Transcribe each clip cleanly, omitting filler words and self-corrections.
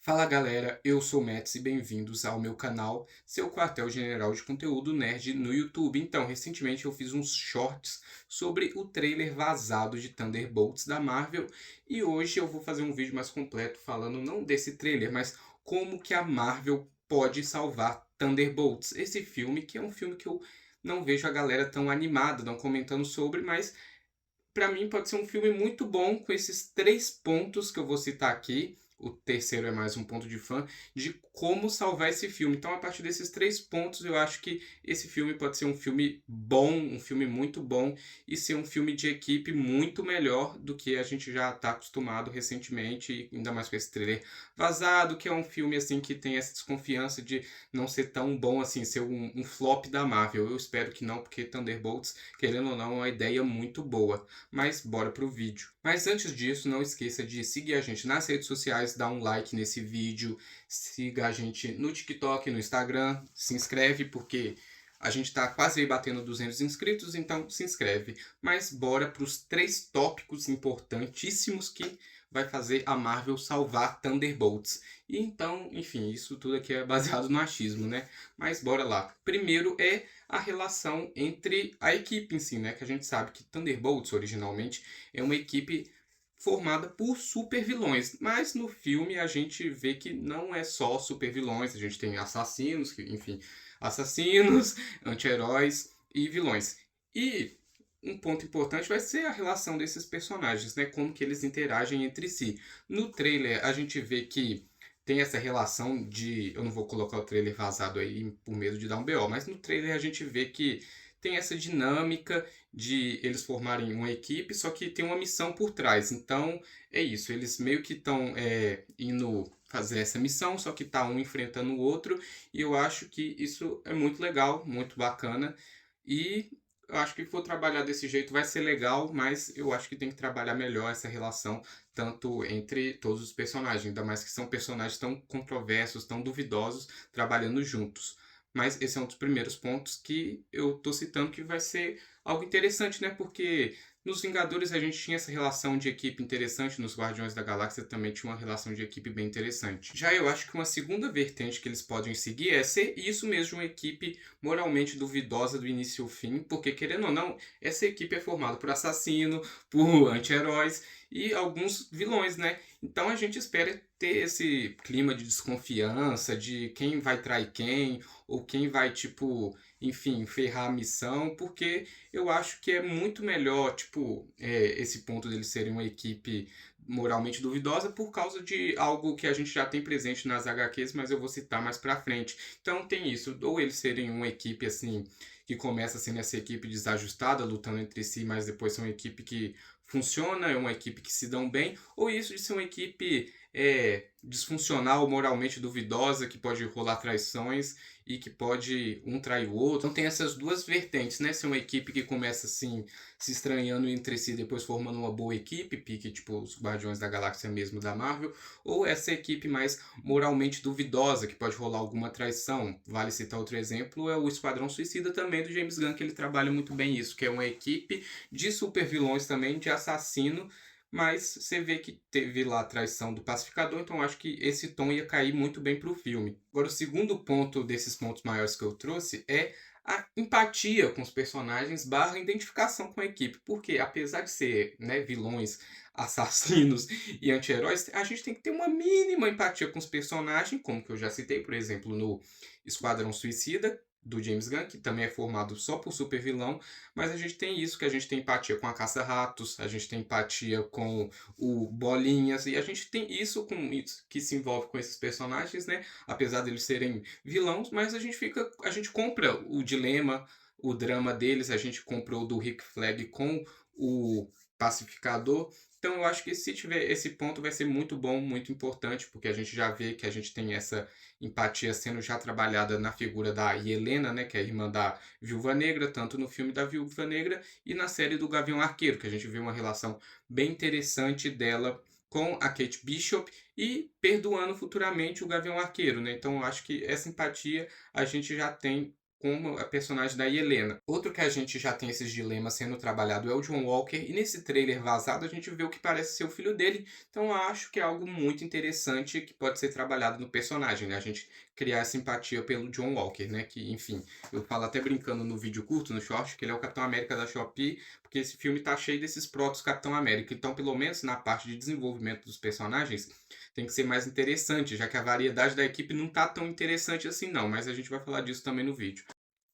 Fala galera, eu sou o Mets e bem-vindos ao meu canal, seu quartel-general de conteúdo nerd no YouTube. Então, recentemente eu fiz uns shorts sobre o trailer vazado de Thunderbolts da Marvel e hoje eu vou fazer um vídeo mais completo falando não desse trailer, mas como que a Marvel pode salvar Thunderbolts. Esse filme que é um filme que eu não vejo a galera tão animada, não comentando sobre, mas pra mim pode ser um filme muito bom com esses três pontos que eu vou citar aqui. O terceiro é mais um ponto de fã, de como salvar esse filme. Então, a partir desses três pontos, eu acho que esse filme pode ser um filme bom, um filme muito bom, e ser um filme de equipe muito melhor do que a gente já está acostumado recentemente, ainda mais com esse trailer vazado, que é um filme assim que tem essa desconfiança de não ser tão bom assim, ser um flop da Marvel. Eu espero que não, porque Thunderbolts, querendo ou não, é uma ideia muito boa. Mas bora pro vídeo. Mas antes disso, não esqueça de seguir a gente nas redes sociais, dar um like nesse vídeo, siga a gente no TikTok, no Instagram, se inscreve porque a gente está quase aí batendo 200 inscritos, então se inscreve. Mas bora para os três tópicos importantíssimos que vai fazer a Marvel salvar Thunderbolts. E então, enfim, isso tudo aqui é baseado no achismo, né? Mas bora lá. Primeiro é a relação entre a equipe em si, né? Que a gente sabe que Thunderbolts originalmente é uma equipe formada por super vilões, mas no filme a gente vê que não é só super vilões, a gente tem assassinos, que, enfim, assassinos, anti-heróis e vilões. E um ponto importante vai ser a relação desses personagens, né? Como que eles interagem entre si. No trailer a gente vê que tem essa relação de. Eu não vou colocar o trailer vazado aí por medo de dar um BO, mas no trailer a gente vê que tem essa dinâmica de eles formarem uma equipe, só que tem uma missão por trás. Então é isso, eles meio que estão indo fazer essa missão, só que tá um enfrentando o outro, e eu acho que isso é muito legal, muito bacana. E eu acho que for trabalhar desse jeito vai ser legal, mas eu acho que tem que trabalhar melhor essa relação tanto entre todos os personagens, ainda mais que são personagens tão controversos, tão duvidosos, trabalhando juntos. Mas esse é um dos primeiros pontos que eu tô citando que vai ser algo interessante, né? Porque nos Vingadores a gente tinha essa relação de equipe interessante, nos Guardiões da Galáxia também tinha uma relação de equipe bem interessante. Já eu acho que uma segunda vertente que eles podem seguir é ser isso mesmo, uma equipe moralmente duvidosa do início ao fim, porque querendo ou não, essa equipe é formada por assassino, por anti-heróis e alguns vilões, né? Então a gente espera ter esse clima de desconfiança, de quem vai trair quem, ou quem vai, tipo, enfim, ferrar a missão, porque eu acho que é muito melhor, tipo, esse ponto deles serem uma equipe moralmente duvidosa por causa de algo que a gente já tem presente nas HQs, mas eu vou citar mais pra frente. Então tem isso, ou eles serem uma equipe assim que começa sendo essa equipe desajustada, lutando entre si, mas depois são uma equipe que funciona, é uma equipe que se dão bem, ou isso de ser uma equipe disfuncional, moralmente duvidosa, que pode rolar traições e que pode um trair o outro. Então tem essas duas vertentes, né? Ser uma equipe que começa assim, se estranhando entre si, depois formando uma boa equipe, pique tipo os Guardiões da Galáxia mesmo da Marvel, ou essa equipe mais moralmente duvidosa, que pode rolar alguma traição. Vale citar outro exemplo, é o Esquadrão Suicida também do James Gunn, que ele trabalha muito bem isso, que é uma equipe de super vilões também, de assassino, mas você vê que teve lá a traição do pacificador, então acho que esse tom ia cair muito bem pro filme. Agora, o segundo ponto desses pontos maiores que eu trouxe é a empatia com os personagens barra identificação com a equipe, porque apesar de ser, né, vilões, assassinos e anti-heróis, a gente tem que ter uma mínima empatia com os personagens, como que eu já citei, por exemplo, no Esquadrão Suicida, do James Gunn, que também é formado só por super vilão, mas a gente tem isso, que a gente tem empatia com a Caça-Ratos, a gente tem empatia com o Bolinhas, e a gente tem isso com isso que se envolve com esses personagens, né? Apesar deles serem vilões, mas a gente compra o dilema, o drama deles, a gente comprou do Rick Flag com o Pacificador. Então eu acho que se tiver esse ponto vai ser muito bom, muito importante, porque a gente já vê que a gente tem essa empatia sendo já trabalhada na figura da Helena, né, que é a irmã da Viúva Negra, tanto no filme da Viúva Negra e na série do Gavião Arqueiro, que a gente vê uma relação bem interessante dela com a Kate Bishop e perdoando futuramente o Gavião Arqueiro, né? Então eu acho que essa empatia a gente já tem como a personagem da Yelena. Outro que a gente já tem esses dilemas sendo trabalhado é o John Walker, e nesse trailer vazado a gente vê o que parece ser o filho dele, então eu acho que é algo muito interessante que pode ser trabalhado no personagem, né? A gente criar simpatia pelo John Walker, né? Que, enfim, eu falo até brincando no vídeo curto, no short, que ele é o Capitão América da Shopee, porque esse filme tá cheio desses protos Capitão América. Então, pelo menos na parte de desenvolvimento dos personagens, tem que ser mais interessante, já que a variedade da equipe não tá tão interessante assim não, mas a gente vai falar disso também no vídeo.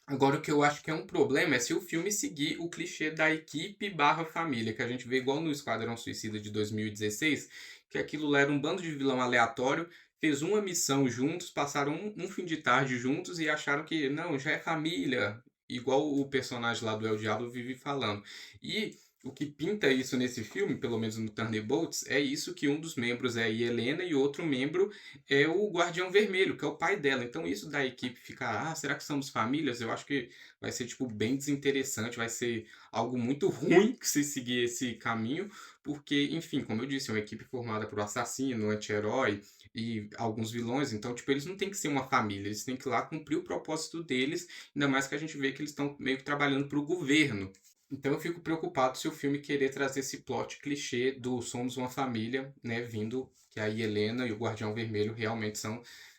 Agora, o que eu acho que é um problema é se o filme seguir o clichê da equipe barra família, que a gente vê igual no Esquadrão Suicida de 2016, que aquilo lá era um bando de vilão aleatório, fez uma missão juntos, passaram um fim de tarde juntos e acharam que, não, já é família, igual o personagem lá do El Diablo vive falando. E o que pinta isso nesse filme, pelo menos no Thunderbolts, é isso que um dos membros é a Helena e outro membro é o Guardião Vermelho, que é o pai dela. Então isso da equipe ficar, será que somos famílias? Eu acho que vai ser tipo bem desinteressante, vai ser algo muito ruim se seguir esse caminho, porque, enfim, como eu disse, é uma equipe formada por um assassino, um anti-herói e alguns vilões, então tipo, eles não têm que ser uma família, eles têm que ir lá cumprir o propósito deles, ainda mais que a gente vê que eles estão meio que trabalhando para o governo. Então eu fico preocupado se o filme querer trazer esse plot clichê do somos uma família, né, vindo que a Helena e o Guardião Vermelho realmente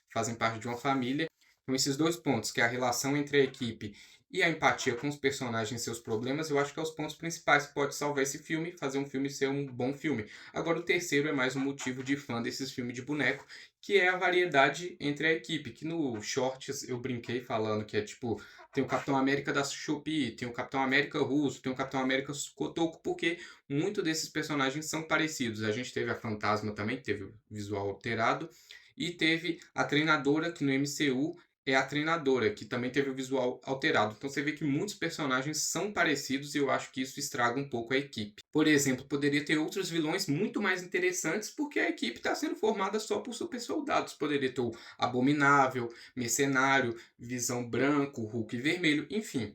fazem parte de uma família. Então esses dois pontos, que é a relação entre a equipe e a empatia com os personagens e seus problemas, eu acho que é os pontos principais que pode salvar esse filme e fazer um filme ser um bom filme. Agora o terceiro é mais um motivo de fã desses filmes de boneco, que é a variedade entre a equipe, que no Shorts eu brinquei falando que é tipo, tem o Capitão América da Shopee, tem o Capitão América russo, tem o Capitão América Kotoko, porque muitos desses personagens são parecidos. A gente teve a Fantasma também, que teve o visual alterado, e teve a treinadora, que no MCU é a treinadora, que também teve o visual alterado. Então você vê que muitos personagens são parecidos e eu acho que isso estraga um pouco a equipe. Por exemplo, poderia ter outros vilões muito mais interessantes porque a equipe está sendo formada só por super soldados. Poderia ter o Abominável, Mercenário, Visão Branco, Hulk Vermelho, enfim.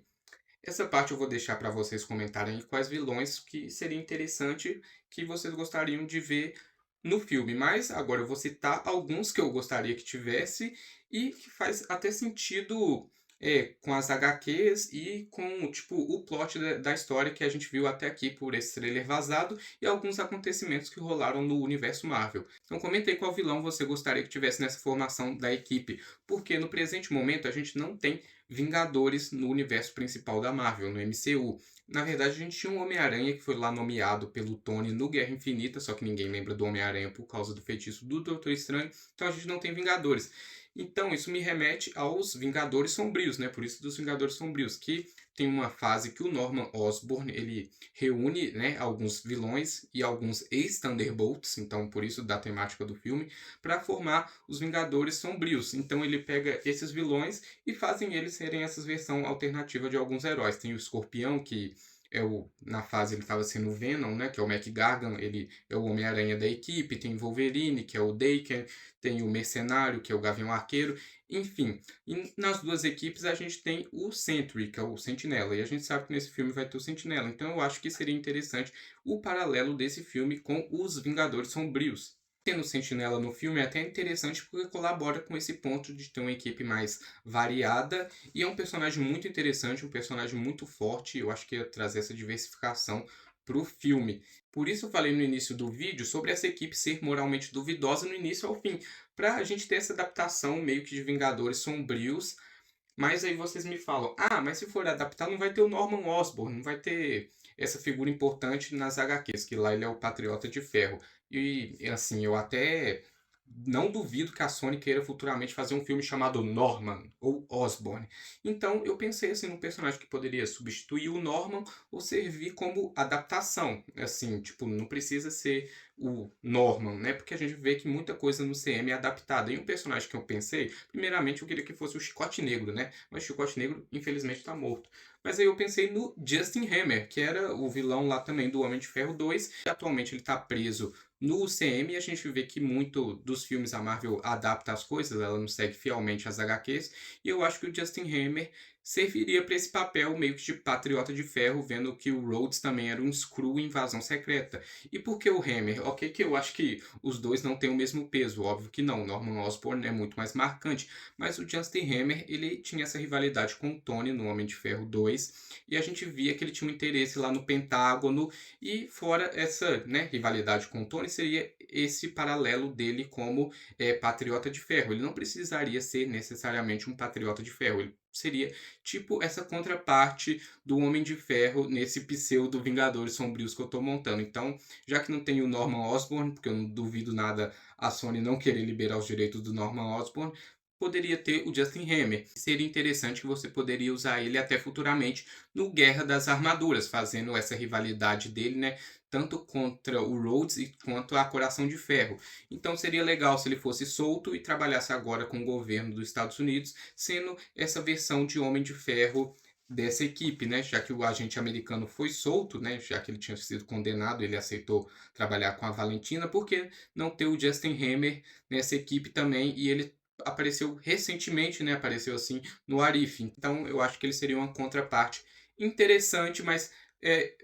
Essa parte eu vou deixar para vocês comentarem aí quais vilões que seria interessante que vocês gostariam de ver no filme. Mas agora eu vou citar alguns que eu gostaria que tivesse e que faz até sentido com as HQs e com tipo o plot da história que a gente viu até aqui por esse trailer vazado e alguns acontecimentos que rolaram no universo Marvel. Então comenta aí qual vilão você gostaria que tivesse nessa formação da equipe, porque no presente momento a gente não tem Vingadores no universo principal da Marvel, no MCU. Na verdade, a gente tinha um Homem-Aranha que foi lá nomeado pelo Tony no Guerra Infinita, só que ninguém lembra do Homem-Aranha por causa do feitiço do Doutor Estranho, então a gente não tem Vingadores. Então, isso me remete aos Vingadores Sombrios, né? Por isso dos Vingadores Sombrios, que tem uma fase que o Norman Osborn, ele reúne, né, alguns vilões e alguns ex-Thunderbolts, então por isso da temática do filme, para formar os Vingadores Sombrios. Então ele pega esses vilões e fazem eles serem essa versão alternativa de alguns heróis. Tem o Escorpião, que na fase ele estava sendo o Venom, né, que é o Mac Gargan, ele é o Homem-Aranha da equipe, tem o Wolverine, que é o Daken, tem o Mercenário, que é o Gavião Arqueiro, enfim. E nas duas equipes a gente tem o Sentry, que é o Sentinela, e a gente sabe que nesse filme vai ter o Sentinela, então eu acho que seria interessante o paralelo desse filme com os Vingadores Sombrios. Tendo Sentinela no filme é até interessante porque colabora com esse ponto de ter uma equipe mais variada e é um personagem muito interessante, um personagem muito forte. Eu acho que ia trazer essa diversificação para o filme. Por isso eu falei no início do vídeo sobre essa equipe ser moralmente duvidosa no início ao fim, para a gente ter essa adaptação meio que de Vingadores Sombrios. Mas aí vocês me falam, mas se for adaptar não vai ter o Norman Osborn, não vai ter essa figura importante nas HQs, que lá ele é o Patriota de Ferro. E assim, eu até não duvido que a Sony queira futuramente fazer um filme chamado Norman ou Osborn. Então eu pensei assim num personagem que poderia substituir o Norman ou servir como adaptação. Assim, tipo, não precisa ser o Norman, né? Porque a gente vê que muita coisa no CM é adaptada. E um personagem que eu pensei, primeiramente eu queria que fosse o Chicote Negro, né? Mas o Chicote Negro infelizmente está morto. Mas aí eu pensei no Justin Hammer, que era o vilão lá também do Homem de Ferro 2. E atualmente ele está preso no UCM, a gente vê que muito dos filmes a Marvel adapta as coisas, ela não segue fielmente as HQs, e eu acho que o Justin Hammer serviria para esse papel meio que de patriota de ferro, vendo que o Rhodes também era um Skrull em Invasão Secreta. E por que o Hammer? Ok que eu acho que os dois não têm o mesmo peso, óbvio que não. O Norman Osborn é muito mais marcante, mas o Justin Hammer, ele tinha essa rivalidade com o Tony no Homem de Ferro 2, e a gente via que ele tinha um interesse lá no Pentágono, e fora essa, né, rivalidade com o Tony, seria esse paralelo dele como patriota de ferro. Ele não precisaria ser necessariamente um patriota de ferro, ele seria tipo essa contraparte do Homem de Ferro nesse pseudo Vingadores Sombrios que eu tô montando. Então, já que não tem o Norman Osborn, porque eu não duvido nada a Sony não querer liberar os direitos do Norman Osborn, poderia ter o Justin Hammer. Seria interessante que você poderia usar ele até futuramente no Guerra das Armaduras, fazendo essa rivalidade dele, né? Tanto contra o Rhodes quanto a Coração de Ferro. Então seria legal se ele fosse solto e trabalhasse agora com o governo dos Estados Unidos, sendo essa versão de Homem de Ferro dessa equipe, né? Já que o agente americano foi solto, né? Já que ele tinha sido condenado, ele aceitou trabalhar com a Valentina, por que não ter o Justin Hammer nessa equipe também? E ele apareceu recentemente, né? Apareceu assim no Arif. Então eu acho que ele seria uma contraparte interessante, mas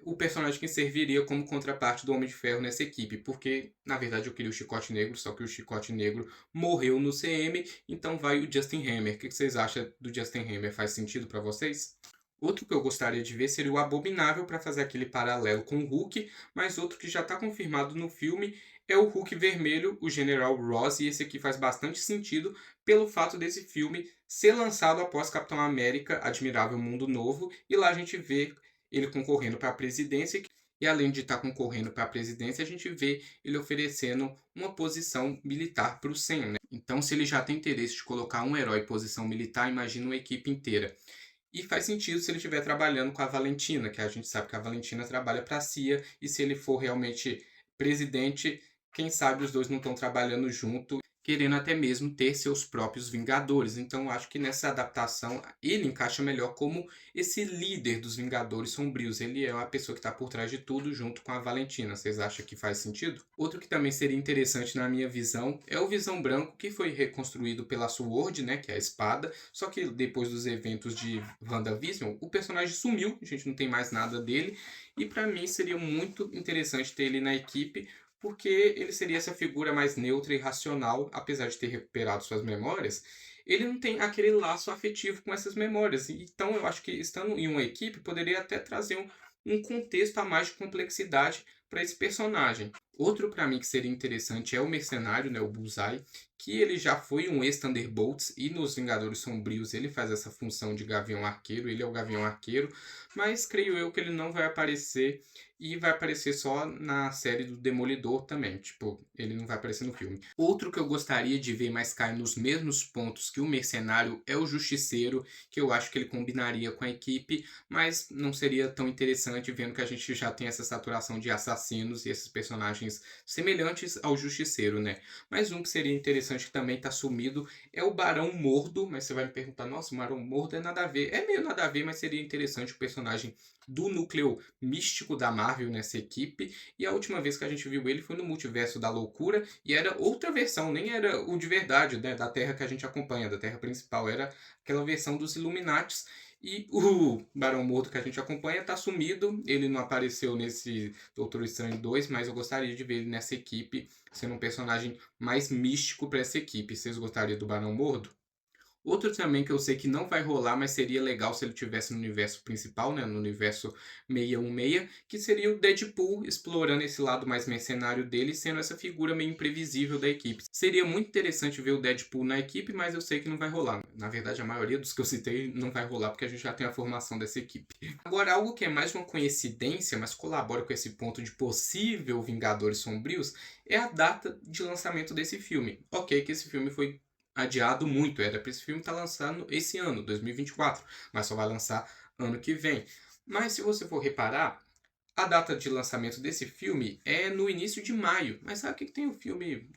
o personagem que serviria como contraparte do Homem de Ferro nessa equipe, porque na verdade eu queria o Chicote Negro, só que o Chicote Negro morreu no CM, então vai o Justin Hammer. O que vocês acham do Justin Hammer? Faz sentido para vocês? Outro que eu gostaria de ver seria o Abominável para fazer aquele paralelo com o Hulk, mas outro que já está confirmado no filme é o Hulk vermelho, o General Ross, e esse aqui faz bastante sentido pelo fato desse filme ser lançado após Capitão América Admirável Mundo Novo, e lá a gente vê ele concorrendo para a presidência, e além de estar concorrendo para a presidência, a gente vê ele oferecendo uma posição militar para o Sam, né? Então, se ele já tem interesse de colocar um herói em posição militar, imagina uma equipe inteira. E faz sentido se ele estiver trabalhando com a Valentina, que a gente sabe que a Valentina trabalha para a CIA, e se ele for realmente presidente, quem sabe os dois não estão trabalhando junto, querendo até mesmo ter seus próprios Vingadores. Então eu acho que nessa adaptação ele encaixa melhor como esse líder dos Vingadores Sombrios. Ele é a pessoa que está por trás de tudo junto com a Valentina. Vocês acham que faz sentido? Outro que também seria interessante na minha visão é o Visão Branco, que foi reconstruído pela Sword, né, que é a espada, só que depois dos eventos de WandaVision, o personagem sumiu, a gente não tem mais nada dele, e para mim seria muito interessante ter ele na equipe, porque ele seria essa figura mais neutra e racional, apesar de ter recuperado suas memórias, ele não tem aquele laço afetivo com essas memórias. Então eu acho que estando em uma equipe poderia até trazer um contexto a mais de complexidade para esse personagem. Outro para mim que seria interessante é o Mercenário, né, o Bullseye, que ele já foi um ex-Thunderbolts e nos Vingadores Sombrios ele faz essa função de Gavião Arqueiro, ele é o Gavião Arqueiro, mas creio eu que ele não vai aparecer e vai aparecer só na série do Demolidor também, tipo, ele não vai aparecer no filme. Outro que eu gostaria de ver, mas cai nos mesmos pontos que o Mercenário, é o Justiceiro, que eu acho que ele combinaria com a equipe, mas não seria tão interessante vendo que a gente já tem essa saturação de assassinos e esses personagens semelhantes ao Justiceiro, né? Mas um que seria interessante que também está sumido é o Barão Mordo, mas você vai me perguntar, nossa, o Barão Mordo é nada a ver. É meio nada a ver, mas seria interessante o personagem do núcleo místico da Marvel nessa equipe. E a última vez que a gente viu ele foi no Multiverso da Loucura, e era outra versão, nem era o de verdade, né, da Terra que a gente acompanha, da Terra principal, era aquela versão dos Illuminates. E o Barão Mordo que a gente acompanha tá sumido, ele não apareceu nesse Doutor Estranho 2, mas eu gostaria de ver ele nessa equipe, sendo um personagem mais místico para essa equipe. Vocês gostariam do Barão Mordo? Outro também que eu sei que não vai rolar, mas seria legal se ele tivesse no universo principal, né, no universo 616, que seria o Deadpool explorando esse lado mais mercenário dele, sendo essa figura meio imprevisível da equipe. Seria muito interessante ver o Deadpool na equipe, mas eu sei que não vai rolar. Na verdade, a maioria dos que eu citei não vai rolar, porque a gente já tem a formação dessa equipe. Agora, algo que é mais uma coincidência, mas colabora com esse ponto de possível Vingadores Sombrios, é a data de lançamento desse filme. Ok, que esse filme foi adiado muito, era para esse filme estar lançando esse ano, 2024, mas só vai lançar ano que vem. Mas se você for reparar, a data de lançamento desse filme é no início de maio. Mas sabe o que tem o filme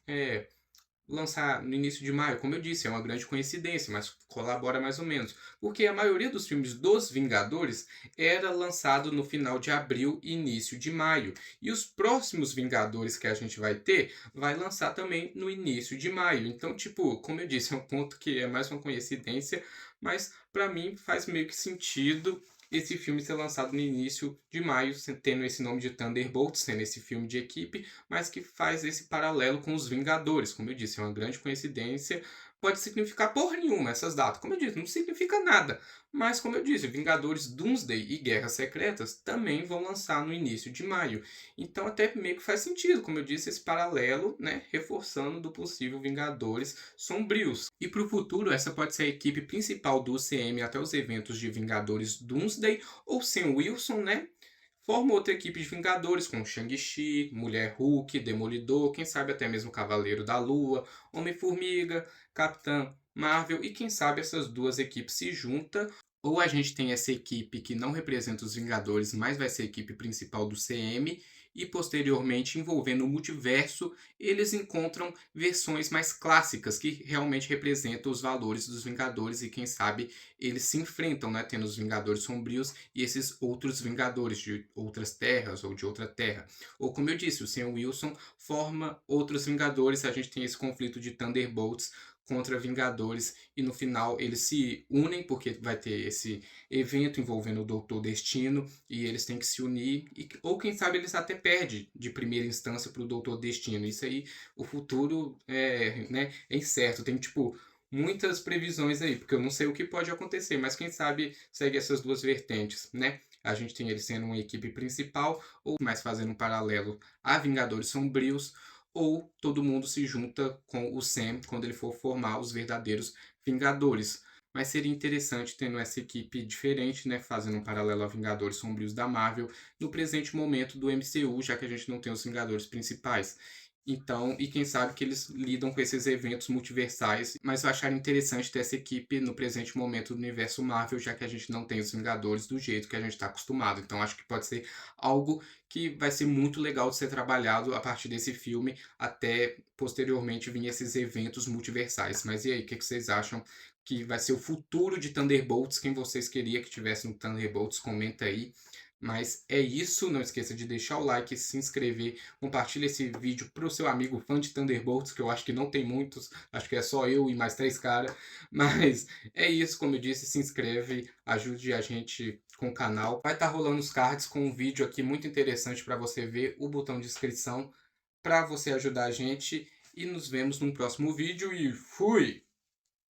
lançar no início de maio? Como eu disse, é uma grande coincidência, mas colabora mais ou menos. Porque a maioria dos filmes dos Vingadores era lançado no final de abril e início de maio. E os próximos Vingadores que a gente vai ter, vai lançar também no início de maio. Então, tipo, como eu disse, é um ponto que é mais uma coincidência, mas pra mim faz meio que sentido esse filme ser lançado no início de maio, tendo esse nome de Thunderbolts, sendo esse filme de equipe, mas que faz esse paralelo com os Vingadores. Como eu disse, é uma grande coincidência. Pode significar porra nenhuma essas datas. Como eu disse, não significa nada. Mas, como eu disse, Vingadores Doomsday e Guerras Secretas também vão lançar no início de maio. Então, até meio que faz sentido, como eu disse, esse paralelo, né? Reforçando do possível Vingadores Sombrios. E para o futuro, essa pode ser a equipe principal do UCM até os eventos de Vingadores Doomsday, ou Sam Wilson, né? Forma outra equipe de Vingadores com Shang-Chi, Mulher Hulk, Demolidor, quem sabe até mesmo Cavaleiro da Lua, Homem-Formiga, Capitã Marvel, e quem sabe essas duas equipes se juntam, ou a gente tem essa equipe que não representa os Vingadores, mas vai ser a equipe principal do CM, e posteriormente envolvendo o multiverso, eles encontram versões mais clássicas que realmente representam os valores dos Vingadores, e quem sabe eles se enfrentam, né, tendo os Vingadores Sombrios e esses outros Vingadores de outras terras ou de outra terra. Ou como eu disse, o Sam Wilson forma outros Vingadores, a gente tem esse conflito de Thunderbolts contra Vingadores, e no final eles se unem porque vai ter esse evento envolvendo o Doutor Destino e eles têm que se unir, ou quem sabe eles até perdem de primeira instância para o Doutor Destino. Isso aí, o futuro né, é incerto, tem tipo muitas previsões aí, porque eu não sei o que pode acontecer, mas quem sabe segue essas duas vertentes, né? A gente tem ele sendo uma equipe principal, ou mais fazendo um paralelo a Vingadores Sombrios, ou todo mundo se junta com o Sam quando ele for formar os verdadeiros Vingadores. Mas seria interessante tendo essa equipe diferente, né, fazendo um paralelo a Vingadores Sombrios da Marvel no presente momento do MCU, já que a gente não tem os Vingadores principais. Então, e quem sabe que eles lidam com esses eventos multiversais, mas eu acharia interessante ter essa equipe no presente momento do universo Marvel, já que a gente não tem os Vingadores do jeito que a gente está acostumado. Então, acho que pode ser algo que vai ser muito legal de ser trabalhado a partir desse filme, até posteriormente vir esses eventos multiversais. Mas e aí, o que vocês acham que vai ser o futuro de Thunderbolts? Quem vocês queriam que tivesse no Thunderbolts? Comenta aí. Mas é isso, não esqueça de deixar o like, se inscrever, compartilha esse vídeo para o seu amigo fã de Thunderbolts, que eu acho que não tem muitos, acho que é só eu e mais 3 caras. Mas é isso, como eu disse, se inscreve, ajude a gente com o canal. Vai estar rolando os cards com um vídeo aqui muito interessante para você ver, o botão de inscrição para você ajudar a gente. E nos vemos no próximo vídeo e fui!